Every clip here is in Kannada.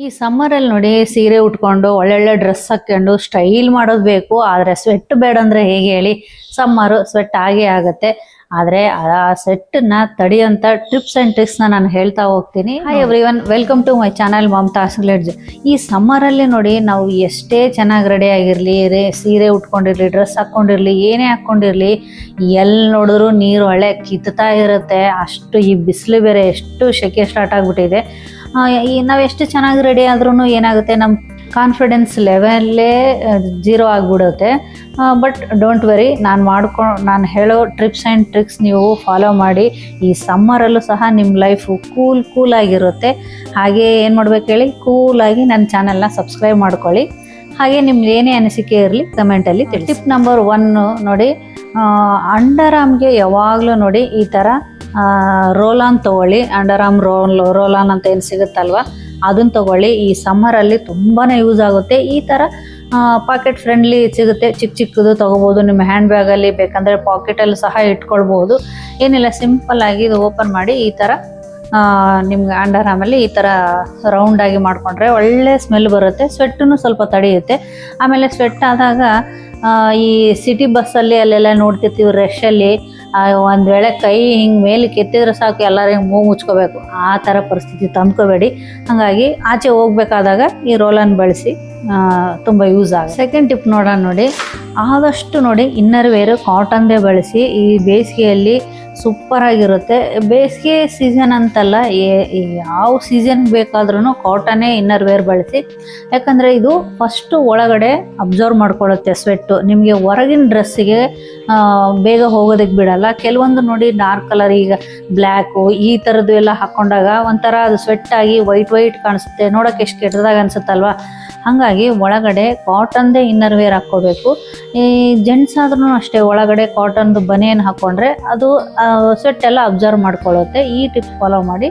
ಈ ಸಮ್ಮರಲ್ಲಿ ನೋಡಿ ಸೀರೆ ಉಟ್ಕೊಂಡು ಒಳ್ಳೊಳ್ಳೆ ಡ್ರೆಸ್ ಹಾಕೊಂಡು ಸ್ಟೈಲ್ ಮಾಡೋದು ಬೇಕು. ಆದರೆ ಸ್ವೆಟ್ ಬೇಡ ಅಂದರೆ ಹೇಗೆ ಹೇಳಿ? ಸಮ್ಮರು ಸ್ವೆಟ್ ಆಗೇ ಆಗುತ್ತೆ. ಆದರೆ ಆ ಸೆಟ್ಟನ್ನ ತಡೆಯೋಂಥ ಟಿಪ್ಸ್ ಆ್ಯಂಡ್ ಟ್ರಿಕ್ಸ್ನ ನಾನು ಹೇಳ್ತಾ ಹೋಗ್ತೀನಿ. Hi everyone, welcome to my channel Mamata's glitz. ಈ ಸಮ್ಮರಲ್ಲಿ ನೋಡಿ ನಾವು ಎಷ್ಟೇ ಚೆನ್ನಾಗಿ ರೆಡಿ ಆಗಿರಲಿ, ಸೀರೆ ಉಟ್ಕೊಂಡಿರಲಿ, ಡ್ರೆಸ್ ಹಾಕ್ಕೊಂಡಿರಲಿ, ಏನೇ ಹಾಕ್ಕೊಂಡಿರಲಿ, ಎಲ್ಲಿ ನೋಡಿದ್ರು ನೀರು ಹೊಳೆ ಕಿತ್ತಾ ಇರುತ್ತೆ. ಅಷ್ಟು ಈ ಬಿಸಿಲು ಬೇರೆ ಎಷ್ಟು ಸೆಕೆ ಸ್ಟಾರ್ಟ್ ಆಗಿಬಿಟ್ಟಿದೆ. ನಾವು ಎಷ್ಟು ಚೆನ್ನಾಗಿ ರೆಡಿ ಆದ್ರೂ ಏನಾಗುತ್ತೆ, ನಮ್ಮ ಕಾನ್ಫಿಡೆನ್ಸ್ ಲೆವೆಲ್ಲೇ ಜೀರೋ ಆಗಿಬಿಡುತ್ತೆ. ಬಟ್ ಡೋಂಟ್ ವೆರಿ, ನಾನು ಹೇಳೋ ಟ್ರಿಪ್ಸ್ ಆ್ಯಂಡ್ ಟ್ರಿಕ್ಸ್ ನೀವು ಫಾಲೋ ಮಾಡಿ. ಈ ಸಮ್ಮರಲ್ಲೂ ಸಹ ನಿಮ್ಮ ಲೈಫು ಕೂಲಾಗಿರುತ್ತೆ. ಹಾಗೆ ಏನು ಮಾಡ್ಬೇಕು ಹೇಳಿ, ಕೂಲಾಗಿ ನನ್ನ ಚಾನಲ್ನ ಸಬ್ಸ್ಕ್ರೈಬ್ ಮಾಡ್ಕೊಳ್ಳಿ. ಹಾಗೆ ನಿಮ್ದು ಏನೇ ಅನಿಸಿಕೆ ಇರಲಿ ಕಮೆಂಟಲ್ಲಿ ತಿಳಿಸಿ. ಟಿಪ್ ನಂಬರ್ 1 ನೋಡಿ, ಅಂಡರ್ ಆರ್ಮ್ಗೆ ಯಾವಾಗಲೂ ನೋಡಿ ಈ ಥರ ರೋಲಾನ್ ತೊಗೊಳ್ಳಿ. ಅಂಡರ್ ಆರ್ಮ್ ರೋಲಾನ್ ಅಂತ ಏನು ಸಿಗುತ್ತಲ್ವ, ಅದನ್ನು ತೊಗೊಳ್ಳಿ. ಈ ಸಮ್ಮರಲ್ಲಿ ತುಂಬಾ ಯೂಸ್ ಆಗುತ್ತೆ. ಈ ಥರ ಪಾಕೆಟ್ ಫ್ರೆಂಡ್ಲಿ ಸಿಗುತ್ತೆ, ಚಿಕ್ಕದು ತೊಗೋಬೋದು. ನಿಮ್ಮ ಹ್ಯಾಂಡ್ ಬ್ಯಾಗಲ್ಲಿ ಬೇಕಂದರೆ ಪಾಕೆಟಲ್ಲಿ ಸಹ ಇಟ್ಕೊಳ್ಬೋದು. ಏನಿಲ್ಲ, ಸಿಂಪಲ್ಲಾಗಿ ಇದು ಓಪನ್ ಮಾಡಿ ಈ ಥರ ನಿಮ್ಗೆ ಅಂಡರ್ ಆರ್ಮಲ್ಲಿ ಈ ಥರ ರೌಂಡಾಗಿ ಮಾಡಿಕೊಂಡ್ರೆ ಒಳ್ಳೆ ಸ್ಮೆಲ್ ಬರುತ್ತೆ. ಸ್ವೆಟ್ಟನ್ನು ಸ್ವಲ್ಪ ತಡೆಯುತ್ತೆ. ಆಮೇಲೆ ಸ್ವೆಟ್ ಆದಾಗ ಈ ಸಿಟಿ ಬಸ್ಸಲ್ಲಿ ಅಲ್ಲೆಲ್ಲ ನೋಡ್ತಿರ್ತೀವಿ, ರಶಲ್ಲಿ ಒಂದು ವೇಳೆ ಕೈ ಹಿಂಗೆ ಮೇಲೆ ಕೆತ್ತಿದ್ರೆ ಸಾಕು, ಎಲ್ಲರೂ ಹಿಂಗೆ ಮೂಗು ಮುಚ್ಕೋಬೇಕು. ಆ ಥರ ಪರಿಸ್ಥಿತಿ ತಂದ್ಕೋಬೇಡಿ. ಹಾಗಾಗಿ ಆಚೆ ಹೋಗ್ಬೇಕಾದಾಗ ಈ ರೋಲನ್ನು ಬಳಸಿ, ತುಂಬ ಯೂಸ್ ಆಗುತ್ತೆ. ಸೆಕೆಂಡ್ ಟಿಪ್ ನೋಡೋಣ ನೋಡಿ, ಆದಷ್ಟು ನೋಡಿ ಇನ್ನರ್ ವೇರು ಕಾಟನ್ದೇ ಬಳಸಿ. ಈ ಬೇಸಿಗೆಯಲ್ಲಿ ಸೂಪರಾಗಿರುತ್ತೆ. ಬೇಸಿಗೆ ಸೀಸನ್ ಅಂತಲ್ಲ, ಯಾವ ಸೀಸನ್ ಬೇಕಾದ್ರೂ ಕಾಟನ್ನೇ ಇನ್ನರ್ ವೇರ್ ಬಳಸಿ. ಯಾಕಂದರೆ ಇದು ಫಸ್ಟು ಒಳಗಡೆ ಅಬ್ಸರ್ವ್ ಮಾಡ್ಕೊಳ್ಳುತ್ತೆ ಸ್ವೆಟ್ಟು. ನಿಮಗೆ ಹೊರಗಿನ ಡ್ರೆಸ್ಸಿಗೆ ಬೇಗ ಹೋಗೋದಕ್ಕೆ ಬಿಡಲ್ಲ. ಕೆಲವೊಂದು ನೋಡಿ ಡಾರ್ಕ್ ಕಲರ್, ಈಗ ಬ್ಲ್ಯಾಕು ಈ ಥರದ್ದು ಎಲ್ಲ ಹಾಕ್ಕೊಂಡಾಗ ಒಂಥರ ಅದು ಸ್ವೆಟ್ಟಾಗಿ ವೈಟ್ ಕಾಣಿಸುತ್ತೆ, ನೋಡೋಕೆ ಎಷ್ಟು ಕೆಟ್ಟದಾಗ ಅನಿಸುತ್ತಲ್ವ. ಹಾಗಾಗಿ ಒಳಗಡೆ ಕಾಟನ್ದೇ ಇನ್ನರ್ ವೇರ್ ಹಾಕ್ಕೋಬೇಕು. ಈ ಜೆಂಟ್ಸ್ ಆದ್ರೂ ಅಷ್ಟೇ, ಒಳಗಡೆ ಕಾಟನ್ದು ಬನಿಯನ್ ಹಾಕ್ಕೊಂಡ್ರೆ ಅದು ಸ್ವೆಟ್ ಎಲ್ಲ ಅಬ್ಸರ್ವ್ ಮಾಡ್ಕೊಳ್ಳುತ್ತೆ. ಈ ಟಿಪ್ಸ್ ಫಾಲೋ ಮಾಡಿ,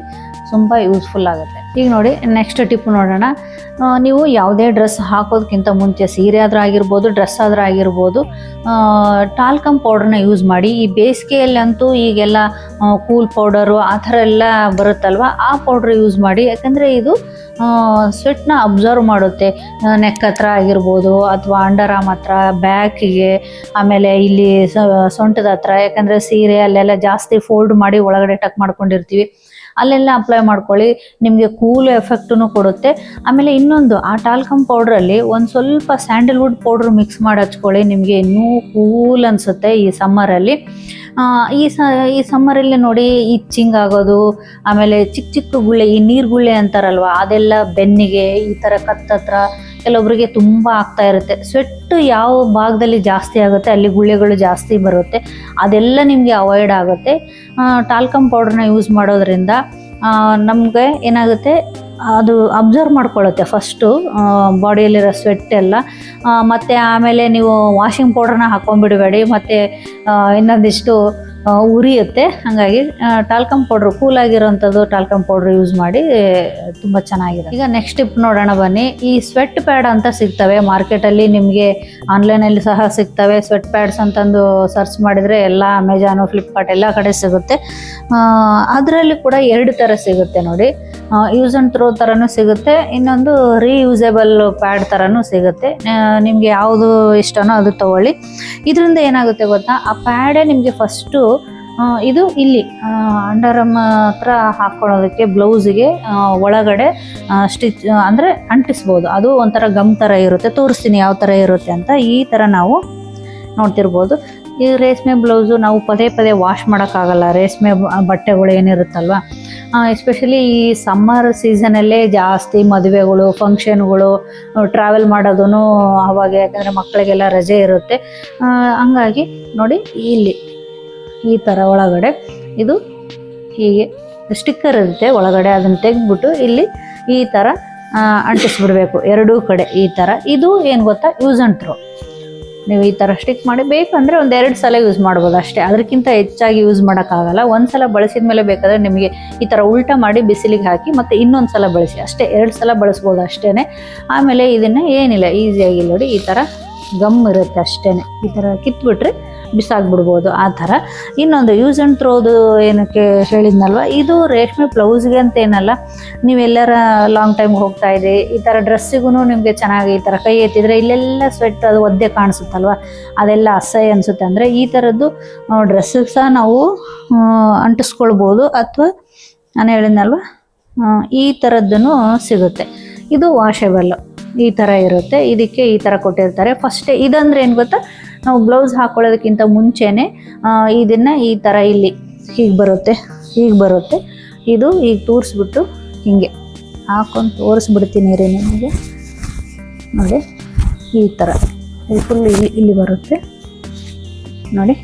ತುಂಬ ಯೂಸ್ಫುಲ್ ಆಗುತ್ತೆ. ಈಗ ನೋಡಿ ನೆಕ್ಸ್ಟ್ ಟಿಪ್ ನೋಡೋಣ. ನೀವು ಯಾವುದೇ ಡ್ರೆಸ್ ಹಾಕೋದಕ್ಕಿಂತ ಮುಂಚೆ, ಸೀರೆ ಆದರೂ ಆಗಿರ್ಬೋದು, ಡ್ರೆಸ್ ಆದರೂ ಆಗಿರ್ಬೋದು, ಟಾಲ್ಕಮ್ ಪೌಡ್ರನ್ನ ಯೂಸ್ ಮಾಡಿ. ಈ ಬೇಸಿಗೆಯಲ್ಲಂತೂ ಈಗೆಲ್ಲ ಕೂಲ್ ಪೌಡರು ಆ ಥರ ಎಲ್ಲ ಬರುತ್ತಲ್ವ, ಆ ಪೌಡ್ರ್ ಯೂಸ್ ಮಾಡಿ. ಯಾಕಂದರೆ ಇದು ಸ್ವೆಟ್ನ ಅಬ್ಸರ್ವ್ ಮಾಡುತ್ತೆ. ನೆಕ್ ಹತ್ರ ಆಗಿರ್ಬೋದು, ಅಥವಾ ಅಂಡರ್ ಆರ್ಮ್ ಹತ್ರ, ಬ್ಯಾಕಿಗೆ, ಆಮೇಲೆ ಇಲ್ಲಿ ಸೊಂಟದ ಹತ್ರ. ಯಾಕಂದರೆ ಸೀರೆ ಅಲ್ಲೆಲ್ಲ ಜಾಸ್ತಿ ಫೋಲ್ಡ್ ಮಾಡಿ ಒಳಗಡೆ ಟಕ್ ಮಾಡ್ಕೊಂಡಿರ್ತೀವಿ, ಅಲ್ಲೆಲ್ಲ ಅಪ್ಲೈ ಮಾಡ್ಕೊಳ್ಳಿ. ನಿಮಗೆ ಕೂಲ್ ಎಫೆಕ್ಟನ್ನು ಕೊಡುತ್ತೆ. ಆಮೇಲೆ ಇನ್ನೊಂದು, ಆ ಟಾಲ್ಕಮ್ ಪೌಡ್ರಲ್ಲಿ ಒಂದು ಸ್ವಲ್ಪ ಸ್ಯಾಂಡಲ್ವುಡ್ ಪೌಡ್ರ್ ಮಿಕ್ಸ್ ಮಾಡಿ ಹಚ್ಕೊಳ್ಳಿ. ನಿಮಗೆ ಇನ್ನೂ ಕೂಲ್ ಅನಿಸುತ್ತೆ ಈ ಸಮ್ಮರಲ್ಲಿ. ಈ ಸಮ್ಮರಲ್ಲಿ ನೋಡಿ ಇಚ್ಚಿಂಗ್ ಆಗೋದು, ಆಮೇಲೆ ಚಿಕ್ಕ ಗುಳ್ಳೆ, ಈ ನೀರು ಗುಳ್ಳೆ ಅಂತಾರಲ್ವ, ಅದೆಲ್ಲ ಬೆನ್ನಿಗೆ, ಈ ಥರ ಕತ್ತತ್ರ ಕೆಲವೊಬ್ಬರಿಗೆ ತುಂಬ ಆಗ್ತಾ ಇರುತ್ತೆ. ಸ್ವೆಟ್ಟು ಯಾವ ಭಾಗದಲ್ಲಿ ಜಾಸ್ತಿ ಆಗುತ್ತೆ ಅಲ್ಲಿ ಗುಳ್ಳೆಗಳು ಜಾಸ್ತಿ ಬರುತ್ತೆ. ಅದೆಲ್ಲ ನಿಮಗೆ ಅವಾಯ್ಡ್ ಆಗುತ್ತೆ. ಟಾಲ್ಕಮ್ ಪೌಡ್ರನ್ನ ಯೂಸ್ ಮಾಡೋದ್ರಿಂದ ನಮಗೆ ಏನಾಗುತ್ತೆ, ಅದು ಅಬ್ಸರ್ವ್ ಮಾಡ್ಕೊಳ್ಳುತ್ತೆ ಫಸ್ಟು ಬಾಡಿಯಲ್ಲಿರೋ ಸ್ವೆಟ್ ಎಲ್ಲ. ಮತ್ತು ಆಮೇಲೆ ನೀವು ವಾಷಿಂಗ್ ಪೌಡ್ರನ್ನ ಹಾಕ್ಕೊಂಡ್ಬಿಡಬೇಡಿ, ಮತ್ತು ಇನ್ನೊಂದಿಷ್ಟು ಉರಿಯುತ್ತೆ. ಹಾಗಾಗಿ ಟಾಲ್ಕಮ್ ಪೌಡ್ರು, ಕೂಲಾಗಿರೋಂಥದ್ದು ಟಾಲ್ಕಮ್ ಪೌಡ್ರ್ ಯೂಸ್ ಮಾಡಿ, ತುಂಬ ಚೆನ್ನಾಗಿದೆ. ಈಗ ನೆಕ್ಸ್ಟ್ ಟಿಪ್ ನೋಡೋಣ ಬನ್ನಿ. ಈ ಸ್ವೆಟ್ ಪ್ಯಾಡ್ ಅಂತ ಸಿಗ್ತವೆ ಮಾರ್ಕೆಟಲ್ಲಿ, ನಿಮಗೆ ಆನ್ಲೈನಲ್ಲಿ ಸಹ ಸಿಗ್ತವೆ. ಸ್ವೆಟ್ ಪ್ಯಾಡ್ಸ್ ಅಂತಂದು ಸರ್ಚ್ ಮಾಡಿದರೆ ಎಲ್ಲ ಅಮೆಜಾನು, ಫ್ಲಿಪ್ಕಾರ್ಟ್ ಎಲ್ಲ ಕಡೆ ಸಿಗುತ್ತೆ. ಅದರಲ್ಲಿ ಕೂಡ 2 ಥರ ಸಿಗುತ್ತೆ ನೋಡಿ. ಯೂಸ್ ಆ್ಯಂಡ್ ಥ್ರೋ ಥರನೂ ಸಿಗುತ್ತೆ, ಇನ್ನೊಂದು ರೀಯೂಸೇಬಲ್ ಪ್ಯಾಡ್ ಥರನೂ ಸಿಗುತ್ತೆ. ನಿಮಗೆ ಯಾವುದು ಇಷ್ಟನೋ ಅದು ತೊಗೊಳ್ಳಿ. ಇದರಿಂದ ಏನಾಗುತ್ತೆ ಗೊತ್ತಾ, ಆ ಪ್ಯಾಡೇ ನಿಮಗೆ ಫಸ್ಟು ಇದು ಇಲ್ಲಿ ಅಂಡರ್ ಆರ್ಮ್ ಹತ್ರ ಹಾಕ್ಕೊಳ್ಳೋದಕ್ಕೆ, ಬ್ಲೌಸಿಗೆ ಒಳಗಡೆ ಸ್ಟಿಚ್ ಅಂದರೆ ಅಂಟಿಸ್ಬೋದು. ಅದು ಒಂಥರ ಗಮ್ ಥರ ಇರುತ್ತೆ. ತೋರಿಸ್ತೀನಿ ಯಾವ ಥರ ಇರುತ್ತೆ ಅಂತ. ಈ ಥರ ನಾವು ನೋಡ್ತಿರ್ಬೋದು. ಈ ರೇಷ್ಮೆ ಬ್ಲೌಸು ನಾವು ಪದೇ ವಾಶ್ ಮಾಡೋಕ್ಕಾಗಲ್ಲ. ರೇಷ್ಮೆ ಬಟ್ಟೆಗಳು ಏನಿರುತ್ತಲ್ವ, ಎಸ್ಪೆಷಲಿ ಈ ಸಮ್ಮರ್ ಸೀಸನಲ್ಲೇ ಜಾಸ್ತಿ ಮದುವೆಗಳು, ಫಂಕ್ಷನ್ಗಳು, ಟ್ರಾವೆಲ್ ಮಾಡೋದು ಅವಾಗ. ಯಾಕಂದರೆ ಮಕ್ಕಳಿಗೆಲ್ಲ ರಜೆ ಇರುತ್ತೆ. ಹಂಗಾಗಿ ನೋಡಿ ಇಲ್ಲಿ ಈ ಥರ ಒಳಗಡೆ ಇದು ಹೀಗೆ ಸ್ಟಿಕ್ಕರ್ ಇರುತ್ತೆ ಒಳಗಡೆ, ಅದನ್ನು ತೆಗೆದ್ಬಿಟ್ಟು ಇಲ್ಲಿ ಈ ಥರ ಅಂಟಿಸ್ಬಿಡ್ಬೇಕು 2 ಕಡೆ ಈ ಥರ. ಇದು ಏನು ಗೊತ್ತಾ, ಯೂಸ್ ಆ್ಯಂಡ್ ಥ್ರೋ. ನೀವು ಈ ಥರ ಸ್ಟಿಕ್ ಮಾಡಿ, ಬೇಕಂದರೆ 1-2 ಸಲ ಯೂಸ್ ಮಾಡ್ಬೋದು ಅಷ್ಟೇ. ಅದಕ್ಕಿಂತ ಹೆಚ್ಚಾಗಿ ಯೂಸ್ ಮಾಡೋಕ್ಕಾಗಲ್ಲ. 1 ಸಲ ಬಳಸಿದ ಮೇಲೆ ಬೇಕಾದರೆ ನಿಮಗೆ ಈ ಥರ ಉಲ್ಟಾ ಮಾಡಿ ಬಿಸಿಲಿಗೆ ಹಾಕಿ ಮತ್ತು ಇನ್ನೊಂದು ಸಲ ಬಳಸಿ ಅಷ್ಟೇ. 2 ಸಲ ಬಳಸ್ಬೋದು ಅಷ್ಟೇ. ಆಮೇಲೆ ಇದನ್ನು ಏನಿಲ್ಲ, ಈಸಿಯಾಗಿ ನೋಡಿ ಈ ಥರ ಗಮ್ ಇರುತ್ತೆ ಅಷ್ಟೇ. ಈ ಥರ ಕಿತ್ಬಿಟ್ರೆ ಬಿಸಾಕ್ಬಿಡ್ಬೋದು ಆ ಥರ. ಇನ್ನೊಂದು ಯೂಸ್ ಆ್ಯಂಡ್ ಥ್ರೋದು ಏನಕ್ಕೆ ಹೇಳಿದ್ನಲ್ವ, ಇದು ರೇಷ್ಮೆ ಬ್ಲೌಸ್ಗೆ ಅಂತ ಏನಲ್ಲ, ನೀವೆಲ್ಲರ ಲಾಂಗ್ ಟೈಮ್ಗೆ ಹೋಗ್ತಾ ಇದ್ದೀರಿ, ಈ ಥರ ಡ್ರೆಸ್ಸಿಗೂ ನಿಮಗೆ ಚೆನ್ನಾಗಿ ಈ ಥರ ಕೈ ಎತ್ತಿದ್ರೆ ಇಲ್ಲೆಲ್ಲ ಸ್ವೆಟ್ ಅದು ಒದ್ದೆ ಕಾಣಿಸುತ್ತಲ್ವ, ಅದೆಲ್ಲ ಅಸಹ್ಯ ಅನಿಸುತ್ತೆ. ಅಂದರೆ ಈ ಥರದ್ದು ಡ್ರೆಸ್ಸಿಗೆ ಸಹ ನಾವು ಅಂಟಿಸ್ಕೊಳ್ಬೋದು, ಅಥವಾ ನಾನು ಹೇಳಿದ್ನಲ್ವ ಈ ಥರದ್ದೂ ಸಿಗುತ್ತೆ. ಇದು ವಾಷೆಬಲ್ಲು ಈ ಥರ ಇರುತ್ತೆ. ಇದಕ್ಕೆ ಈ ಥರ ಕೊಟ್ಟಿರ್ತಾರೆ. ಫಸ್ಟೇ ಇದಂದರೆ ಏನು ಗೊತ್ತಾ, ನಾವು ಬ್ಲೌಸ್ ಹಾಕ್ಕೊಳ್ಳೋದಕ್ಕಿಂತ ಮುಂಚೆನೇ ಇದನ್ನು ಈ ಥರ ಇಲ್ಲಿ ಹೀಗೆ ಬರುತ್ತೆ. ಇದು ಈಗ ತೋರಿಸ್ಬಿಟ್ಟು ಹಿಂಗೆ ಹಾಕೊಂಡು ತೋರಿಸ್ಬಿಡ್ತೀನಿ ರೀ ನಿಮಗೆ. ನೋಡಿ ಈ ಥರ ಫುಲ್ ಇಲ್ಲಿ ಬರುತ್ತೆ ನೋಡಿ,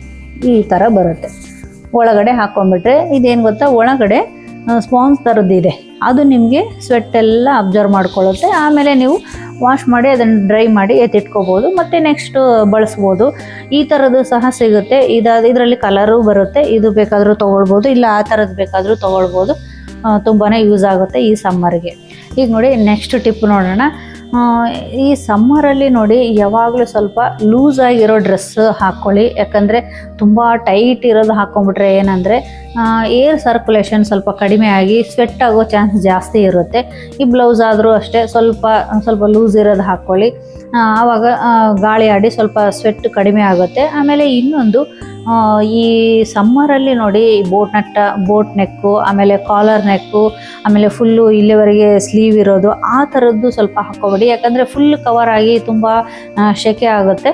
ಈ ಥರ ಬರುತ್ತೆ. ಒಳಗಡೆ ಹಾಕ್ಕೊಂಡ್ಬಿಟ್ರೆ ಇದೇನು ಗೊತ್ತಾ, ಒಳಗಡೆ ಸ್ಪಾಂಜ್ ಥರದ್ದಿದೆ, ಅದು ನಿಮಗೆ ಸ್ವೆಟ್ ಎಲ್ಲ ಅಬ್ಸರ್ವ್ ಮಾಡ್ಕೊಳ್ಳುತ್ತೆ. ಆಮೇಲೆ ನೀವು ವಾಶ್ ಮಾಡಿ ಅದನ್ನು ಡ್ರೈ ಮಾಡಿ ಎತ್ತಿಟ್ಕೋಬೋದು, ಮತ್ತು ನೆಕ್ಸ್ಟ್ ಬಳಸ್ಬೋದು. ಈ ಥರದ್ದು ಸಹ ಸಿಗುತ್ತೆ. ಇದರಲ್ಲಿ ಕಲರು ಬರುತ್ತೆ. ಇದು ಬೇಕಾದರೂ ತೊಗೊಳ್ಬೋದು, ಇಲ್ಲ ಆ ಥರದ್ದು ಬೇಕಾದರೂ ತೊಗೊಳ್ಬೋದು. ತುಂಬಾ ಯೂಸ್ ಆಗುತ್ತೆ ಈ ಸಮ್ಮರ್ಗೆ. ಈಗ ನೋಡಿ ನೆಕ್ಸ್ಟ್ ಟಿಪ್ ನೋಡೋಣ. ಈ ಸಮ್ಮರಲ್ಲಿ ನೋಡಿ ಯಾವಾಗಲೂ ಸ್ವಲ್ಪ ಲೂಸ್ ಆಗಿರೋ ಡ್ರೆಸ್ ಹಾಕ್ಕೊಳ್ಳಿ. ಯಾಕಂದರೆ ತುಂಬ ಟೈಟ್ ಇರೋದು ಹಾಕ್ಕೊಂಡ್ಬಿಟ್ರೆ ಏನಂದರೆ ಏರ್ ಸರ್ಕ್ಯುಲೇಷನ್ ಸ್ವಲ್ಪ ಕಡಿಮೆ ಆಗಿ ಸ್ವೆಟ್ ಆಗೋ ಚಾನ್ಸ್ ಜಾಸ್ತಿ ಇರುತ್ತೆ. ಈ ಬ್ಲೌಸ್ ಆದರೂ ಅಷ್ಟೇ ಸ್ವಲ್ಪ ಲೂಸ್ ಇರೋದು ಹಾಕ್ಕೊಳ್ಳಿ. ಆವಾಗ ಗಾಳಿ ಆಡಿ ಸ್ವಲ್ಪ ಸ್ವೆಟ್ ಕಡಿಮೆ ಆಗುತ್ತೆ. ಆಮೇಲೆ ಇನ್ನೊಂದು, ಈ ಸಮ್ಮರಲ್ಲಿ ನೋಡಿ ಬೋಟ್ ನೆಕ್ಕು, ಆಮೇಲೆ ಕಾಲರ್ ನೆಕ್ಕು, ಆಮೇಲೆ ಫುಲ್ಲು ಇಲ್ಲಿವರೆಗೆ ಸ್ಲೀವ್ ಇರೋದು ಆ ಥರದ್ದು ಸ್ವಲ್ಪ ಹಾಕ್ಕೊಬೇಡಿ. ಯಾಕಂದರೆ ಫುಲ್ ಕವರ್ ಆಗಿ ತುಂಬ ಸೆಕೆ ಆಗುತ್ತೆ.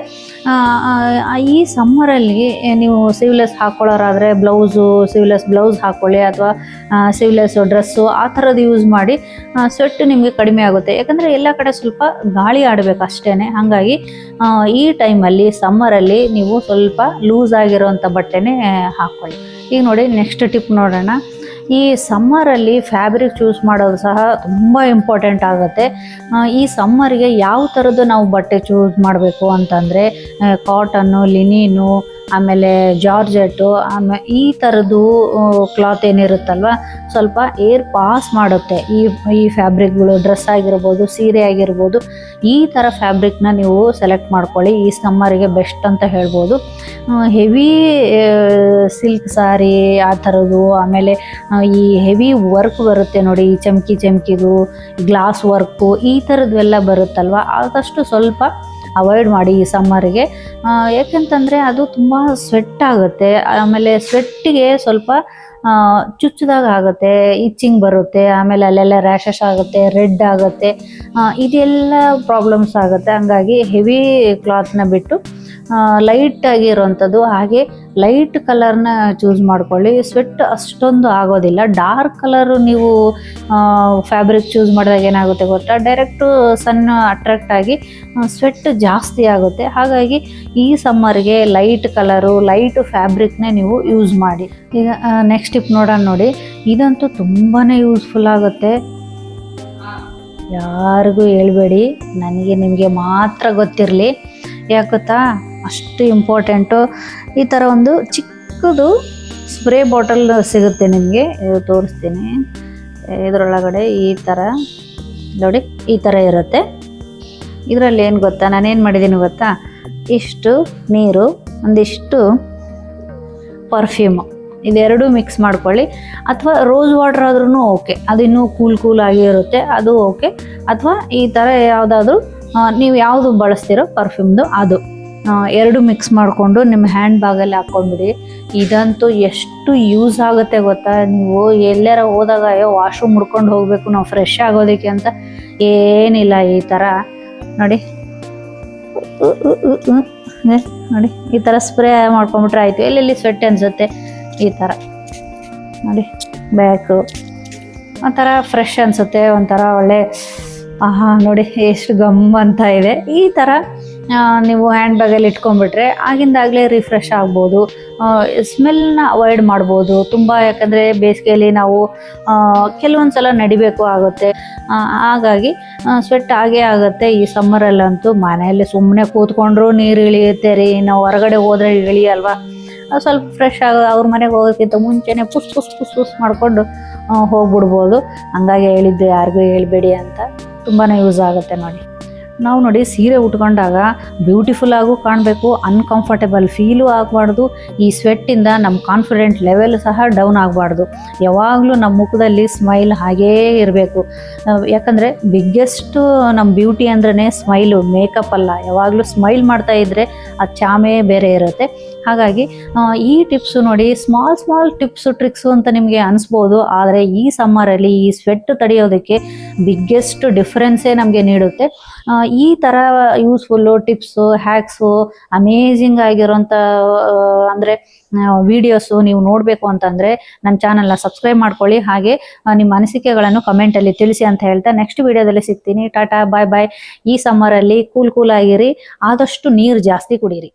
ಈ ಸಮ್ಮರಲ್ಲಿ ನೀವು ಸಿವ್ಲೆಸ್ ಹಾಕ್ಕೊಳ್ಳೋರಾದರೆ ಸಿವ್ಲೆಸ್ ಬ್ಲೌಸ್ ಹಾಕ್ಕೊಳ್ಳಿ, ಅಥವಾ ಸಿವ್ಲೆಸ್ ಡ್ರೆಸ್ಸು ಆ ಥರದ್ದು ಯೂಸ್ ಮಾಡಿ. ಸ್ವೆಟ್ ನಿಮಗೆ ಕಡಿಮೆ ಆಗುತ್ತೆ. ಯಾಕಂದರೆ ಎಲ್ಲ ಕಡೆ ಸ್ವಲ್ಪ ಗಾಳಿ ಆಡಬೇಕು ಅಷ್ಟೇ. ಹಾಗಾಗಿ ಈ ಟೈಮಲ್ಲಿ ಸಮ್ಮರಲ್ಲಿ ನೀವು ಸ್ವಲ್ಪ ಲೂಸ್ ಆಗಿರೋವಂಥ ಬಟ್ಟೆನೇ ಹಾಕ್ಕೊಳ್ಳಿ. ಈಗ ನೋಡಿ ನೆಕ್ಸ್ಟ್ ಟಿಪ್ ನೋಡೋಣ. ಈ ಸಮ್ಮರಲ್ಲಿ ಫ್ಯಾಬ್ರಿಕ್ ಚೂಸ್ ಮಾಡೋದು ಸಹ ತುಂಬ ಇಂಪಾರ್ಟೆಂಟ್ ಆಗುತ್ತೆ. ಈ ಸಮ್ಮರ್ಗೆ ಯಾವ ಥರದ್ದು ನಾವು ಬಟ್ಟೆ ಚೂಸ್ ಮಾಡಬೇಕು ಅಂತಂದರೆ, ಕಾಟನ್ನು, ಲಿನಿನು, ಆಮೇಲೆ ಜಾರ್ಜೆಟ್ಟು, ಆಮೇಲೆ ಈ ಥರದ್ದು ಕ್ಲಾತ್ ಏನಿರುತ್ತಲ್ವ ಸ್ವಲ್ಪ ಏರ್ ಪಾಸ್ ಮಾಡುತ್ತೆ. ಈ ಫ್ಯಾಬ್ರಿಕ್ಗಳು ಡ್ರೆಸ್ ಆಗಿರ್ಬೋದು, ಸೀರೆ ಆಗಿರ್ಬೋದು, ಈ ಥರ ಫ್ಯಾಬ್ರಿಕ್ನ ನೀವು ಸೆಲೆಕ್ಟ್ ಮಾಡ್ಕೊಳ್ಳಿ. ಈ ಸಮ್ಮರಿಗೆ ಬೆಸ್ಟ್ ಅಂತ ಹೇಳ್ಬೋದು. ಹೆವಿ ಸಿಲ್ಕ್ ಸಾರಿ ಆ ಥರದ್ದು, ಆಮೇಲೆ ಈ ಹೆವಿ ವರ್ಕ್ ಬರುತ್ತೆ ನೋಡಿ, ಈ ಚಮ್ಕಿದು ಗ್ಲಾಸ್ ವರ್ಕು ಈ ಥರದ್ವೆಲ್ಲ ಬರುತ್ತಲ್ವ, ಆದಷ್ಟು ಸ್ವಲ್ಪ ಅವಾಯ್ಡ್ ಮಾಡಿ ಈ ಸಮ್ಮರಿಗೆ. ಯಾಕೆಂತಂದರೆ ಅದು ತುಂಬ ಸ್ವೆಟ್ ಆಗುತ್ತೆ. ಆಮೇಲೆ ಸ್ವೆಟ್ಟಿಗೆ ಸ್ವಲ್ಪ ಚುಚ್ಚಿದಾಗ ಆಗುತ್ತೆ, ಇಚ್ಚಿಂಗ್ ಬರುತ್ತೆ, ಆಮೇಲೆ ಅಲ್ಲೆಲ್ಲ ರ್ಯಾಷಸ್ ಆಗುತ್ತೆ, ರೆಡ್ ಆಗುತ್ತೆ, ಇದೆಲ್ಲ ಪ್ರಾಬ್ಲಮ್ಸ್ ಆಗುತ್ತೆ. ಹಂಗಾಗಿ ಹೆವಿ ಕ್ಲಾತ್ನ ಬಿಟ್ಟು ಲೈಟ್ ಆಗಿರೋವಂಥದ್ದು, ಹಾಗೆ ಲೈಟ್ ಕಲರ್ನ ಚೂಸ್ ಮಾಡ್ಕೊಳ್ಳಿ. ಸ್ವೆಟ್ ಅಷ್ಟೊಂದು ಆಗೋದಿಲ್ಲ. ಡಾರ್ಕ್ ಕಲರು ನೀವು ಫ್ಯಾಬ್ರಿಕ್ ಚೂಸ್ ಮಾಡಿದಾಗ ಏನಾಗುತ್ತೆ ಗೊತ್ತಾ, ಡೈರೆಕ್ಟು ಸನ್ ಅಟ್ರಾಕ್ಟ್ ಆಗಿ ಸ್ವೆಟ್ ಜಾಸ್ತಿ ಆಗುತ್ತೆ. ಹಾಗಾಗಿ ಈ ಸಮ್ಮರ್ಗೆ ಲೈಟ್ ಕಲರು, ಲೈಟ್ ಫ್ಯಾಬ್ರಿಕ್ನೇ ನೀವು ಯೂಸ್ ಮಾಡಿ. ಈಗ ನೆಕ್ಸ್ಟ್ ಟಿಪ್ ನೋಡೋಣ ನೋಡಿ. ಇದಂತೂ ತುಂಬಾ ಯೂಸ್ಫುಲ್ ಆಗುತ್ತೆ. ಯಾರಿಗೂ ಹೇಳ್ಬೇಡಿ, ನನಗೆ ನಿಮಗೆ ಮಾತ್ರ ಗೊತ್ತಿರಲಿ. ಯಾಕತ್ತಾ, ಅಷ್ಟು ಇಂಪಾರ್ಟೆಂಟು. ಈ ಥರ ಒಂದು ಚಿಕ್ಕದು ಸ್ಪ್ರೇ ಬಾಟಲ್ ಸಿಗುತ್ತೆ ನಿಮಗೆ, ತೋರಿಸ್ತೀನಿ. ಇದರೊಳಗಡೆ ಈ ಥರ ನೋಡಿ, ಈ ಥರ ಇರುತ್ತೆ. ಇದರಲ್ಲಿ ಏನು ಗೊತ್ತಾ, ನಾನೇನು ಮಾಡಿದ್ದೀನಿ ಗೊತ್ತಾ, ಇಷ್ಟು ನೀರು, ಒಂದಿಷ್ಟು ಪರ್ಫ್ಯೂಮು, ಇದೆರಡು ಮಿಕ್ಸ್ ಮಾಡ್ಕೊಳ್ಳಿ. ಅಥವಾ ರೋಸ್ ವಾಟರ್ ಆದ್ರೂ ಓಕೆ, ಅದು ಇನ್ನೂ ಕೂಲ್ ಆಗಿ ಇರುತ್ತೆ, ಅದು ಓಕೆ. ಅಥವಾ ಈ ಥರ ಯಾವುದಾದ್ರೂ ನೀವು ಯಾವುದು ಬಳಸ್ತೀರೋ ಪರ್ಫ್ಯೂಮ್ದು ಅದು ಎರಡು ಮಿಕ್ಸ್ ಮಾಡಿಕೊಂಡು ನಿಮ್ಮ ಹ್ಯಾಂಡ್ ಬ್ಯಾಗಲ್ಲಿ ಹಾಕ್ಕೊಂಡ್ಬಿಡಿ. ಇದಂತೂ ಎಷ್ಟು ಯೂಸ್ ಆಗುತ್ತೆ ಗೊತ್ತಾ. ನೀವು ಎಲ್ಲಾರ ಹೋದಾಗ ವಾಶ್ರೂಮ್ ಮುಡ್ಕೊಂಡು ಹೋಗಬೇಕು ನಾವು ಫ್ರೆಶ್ ಆಗೋದಕ್ಕೆ ಅಂತ ಏನಿಲ್ಲ, ಈ ಥರ ನೋಡಿ ನೋಡಿ ಈ ಥರ ಸ್ಪ್ರೇ ಮಾಡ್ಕೊಂಬಿಟ್ರೆ ಆಯಿತು. ಎಲ್ಲೆಲ್ಲಿ ಸ್ವೆಟ್ ಅನಿಸುತ್ತೆ ಈ ಥರ ನೋಡಿ, ಬ್ಯಾಕು ಒಂಥರ ಫ್ರೆಶ್ ಅನಿಸುತ್ತೆ, ಒಂಥರ ಒಳ್ಳೆ ನೋಡಿ ಎಷ್ಟು ಗಮ್ ಅಂತ ಇದೆ. ಈ ಥರ ನೀವು ಹ್ಯಾಂಡ್ ಬ್ಯಾಗಲ್ಲಿ ಇಟ್ಕೊಂಡ್ಬಿಟ್ರೆ ಆಗಿಂದಾಗಲೇ ರಿಫ್ರೆಶ್ ಆಗ್ಬೋದು. ಸ್ಮೆಲ್ನ ಅವಾಯ್ಡ್ ಮಾಡ್ಬೋದು ತುಂಬ. ಯಾಕಂದರೆ ಬೇಸಿಗೆಯಲ್ಲಿ ನಾವು ಕೆಲವೊಂದು ಸಲ ನಡಿಬೇಕು ಆಗುತ್ತೆ, ಹಾಗಾಗಿ ಸ್ವೆಟ್ ಆಗೇ ಆಗುತ್ತೆ. ಈ ಸಮ್ಮರಲ್ಲಂತೂ ಮನೆಯಲ್ಲಿ ಸುಮ್ಮನೆ ಕೂತ್ಕೊಂಡ್ರು ನೀರು ಇಳಿಯುತ್ತೆ ರೀ. ನಾವು ಹೊರಗಡೆ ಹೋದರೆ ಇಳಿಯಲ್ವಾ, ಸ್ವಲ್ಪ ಫ್ರೆಶ್ ಅವ್ರ ಮನೆಗೆ ಹೋಗೋದಕ್ಕಿಂತ ಮುಂಚೆನೇ ಪುಸ್ ಮಾಡಿಕೊಂಡು ಹೋಗ್ಬಿಡ್ಬೋದು. ಹಂಗಾಗಿ ಹೇಳಿದ್ದು ಯಾರಿಗೂ ಹೇಳ್ಬೇಡಿ ಅಂತ. ತುಂಬಾ ಯೂಸ್ ಆಗುತ್ತೆ ನೋಡಿ. ನಾವು ನೋಡಿ ಸೀರೆ ಉಟ್ಕೊಂಡಾಗ ಬ್ಯೂಟಿಫುಲ್ ಆಗೂ ಕಾಣಬೇಕು, ಅನ್ಕಂಫರ್ಟೇಬಲ್ ಫೀಲು ಆಗಬಾರ್ದು. ಈ ಸ್ವೆಟ್ಟಿಂದ ನಮ್ಮ ಕಾನ್ಫಿಡೆಂಟ್ ಲೆವೆಲ್ ಸಹ ಡೌನ್ ಆಗಬಾರ್ದು. ಯಾವಾಗಲೂ ನಮ್ಮ ಮುಖದಲ್ಲಿ ಸ್ಮೈಲ್ ಹಾಗೇ ಇರಬೇಕು. ಯಾಕಂದರೆ ಬಿಗ್ಗೆಸ್ಟು ನಮ್ಮ ಬ್ಯೂಟಿ ಅಂದ್ರೇ ಸ್ಮೈಲು, ಮೇಕಪ್ ಅಲ್ಲ. ಯಾವಾಗಲೂ ಸ್ಮೈಲ್ ಮಾಡ್ತಾ ಇದ್ದರೆ ಆ ಚಾಮೇ ಬೇರೆ ಇರುತ್ತೆ. ಹಾಗಾಗಿ ಈ ಟಿಪ್ಸು ನೋಡಿ, ಸ್ಮಾಲ್ ಟಿಪ್ಸು ಟ್ರಿಕ್ಸು ಅಂತ ನಿಮಗೆ ಅನಿಸ್ಬೋದು, ಆದರೆ ಈ ಸಮ್ಮರಲ್ಲಿ ಈ ಸ್ವೆಟ್ ತಡೆಯೋದಕ್ಕೆ ಬಿಗ್ಗೆಸ್ಟ್ ಡಿಫ್ರೆನ್ಸೇ ನಮಗೆ ನೀಡುತ್ತೆ. ಈ ಥರ ಯೂಸ್ಫುಲ್ಲು ಟಿಪ್ಸು, ಹ್ಯಾಕ್ಸು, ಅಮೇಝಿಂಗ್ ಆಗಿರೋಂಥ ಅಂದರೆ ವಿಡಿಯೋಸು ನೀವು ನೋಡಬೇಕು ಅಂತಂದರೆ ನನ್ನ ಚಾನಲ್ನ ಸಬ್ಸ್ಕ್ರೈಬ್ ಮಾಡ್ಕೊಳ್ಳಿ. ಹಾಗೆ ನಿಮ್ಮ ಅನಿಸಿಕೆಗಳನ್ನು ಕಮೆಂಟಲ್ಲಿ ತಿಳಿಸಿ ಅಂತ ಹೇಳ್ತಾ ನೆಕ್ಸ್ಟ್ ವಿಡಿಯೋದಲ್ಲಿ ಸಿಗ್ತೀನಿ. ಟಾಟಾ, ಬಾಯ್ ಬಾಯ್. ಈ ಸಮ್ಮರಲ್ಲಿ ಕೂಲ್ ಆಗಿರಿ, ಆದಷ್ಟು ನೀರು ಜಾಸ್ತಿ ಕುಡೀರಿ.